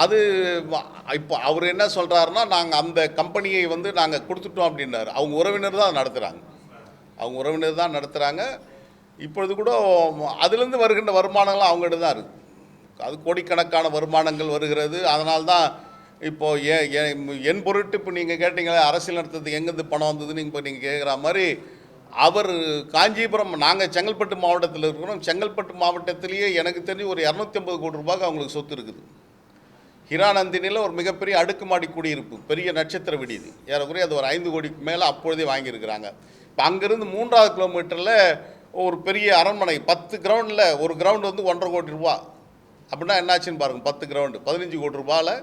அது இப்போ அவர் என்ன சொல்றாருன்னா, நாங்கள் அந்த கம்பெனியை நாங்கள் கொடுத்துட்டோம் அப்படின்னாரு. அவங்க உறவினர் தான் நடத்துகிறாங்க. அவங்க உறவினர் தான் நடத்துகிறாங்க. இப்பொழுது கூட அதுலேருந்து வருகின்ற வருமானங்கள் அவங்ககிட்ட தான் இருக்குது. அது கோடிக்கணக்கான வருமானங்கள் வருகிறது. அதனால்தான் இப்போ என் பொருட்டு இப்போ நீங்கள் கேட்டீங்களே அரசியல் நடத்துறதுக்கு எங்கேருந்து பணம் வந்ததுன்னு இப்போ நீங்கள் கேட்குற மாதிரி, அவர் காஞ்சிபுரம், நாங்கள் செங்கல்பட்டு மாவட்டத்தில் இருக்கிறோம். செங்கல்பட்டு மாவட்டத்திலேயே எனக்கு தெரிஞ்சு ஒரு 250 கோடி ரூபாய்க்கு அவங்களுக்கு சொத்து இருக்குது. ஹிராநந்தினியில் ஒரு மிகப்பெரிய அடுக்குமாடி குடியிருப்பு, பெரிய நட்சத்திர விடுதி, ஏறக்குறைய அது ஒரு 5 கோடிக்கு மேலே அப்பொழுதே வாங்கியிருக்கிறாங்க. இப்போ அங்கேருந்து 3வது கிலோமீட்டரில் ஒரு பெரிய அரண்மனை, 10 கிரவுண்டில் ஒரு கிரவுண்டு 1.5 கோடி ரூபா. அப்படின்னா என்னாச்சுன்னு பாருங்கள், 10 கிரவுண்டு 15 கோடி ரூபாயில்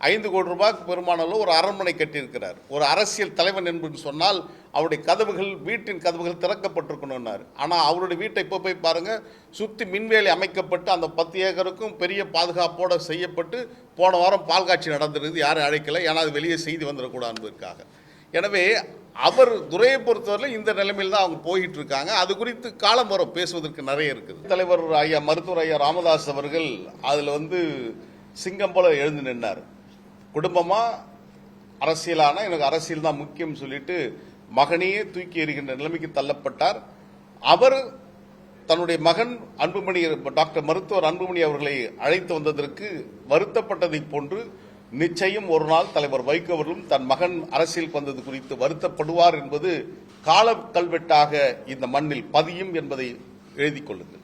5 கோடி ரூபாய்க்கு பெருமானளவு ஒரு அரண்மனை கட்டியிருக்கிறார். ஒரு அரசியல் தலைவன் என்பது சொன்னால் அவருடைய கதவுகள், வீட்டின் கதவுகள் திறக்கப்பட்டிருக்கணும்னாரு. ஆனால் அவருடைய வீட்டை இப்போ போய் பாருங்கள், சுற்றி மின்வேலி அமைக்கப்பட்டு அந்த 10 ஏக்கருக்கும் பெரிய பாதுகாப்போடு செய்யப்பட்டு போன வாரம் பால் காட்சி நடந்திருக்குது. யாரும் அழைக்கலை, ஏன்னா அது வெளியே செய்தி வந்துடக்கூடாது என்பதற்காக. எனவே அவர் துறையை பொறுத்தவரையில் இந்த நிலைமையில் தான் அவங்க போயிட்டு இருக்காங்க. அது குறித்து காலம் வரும், பேசுவதற்கு நிறைய இருக்குது. தலைவர் ஐயா மருத்துவர் ஐயா ராமதாஸ் அவர்கள் அதில் சிங்கம் போல எழுந்து நின்னார். குடும்பமாக அரசியலான, எனக்கு அரசியல் தான் முக்கியம் சொல்லிட்டு மகனையே தூக்கி எறிகின்ற நிலைமைக்கு தள்ளப்பட்டார். அவர் தன்னுடைய மகன் அன்புமணி, டாக்டர் மருத்துவர் அன்புமணி அவர்களை அழைத்து வந்ததற்கு வருத்தப்பட்டதை போன்று நிச்சயம் ஒரு நாள் தலைவர் வைகோ அவர்களும் தன் மகன் அரசியல் வந்தது குறித்து வருத்தப்படுவார் என்பது கால கல்வெட்டாக இந்த மண்ணில் பதியும் என்பதை எழுதிக் கொள்ளுங்கள்.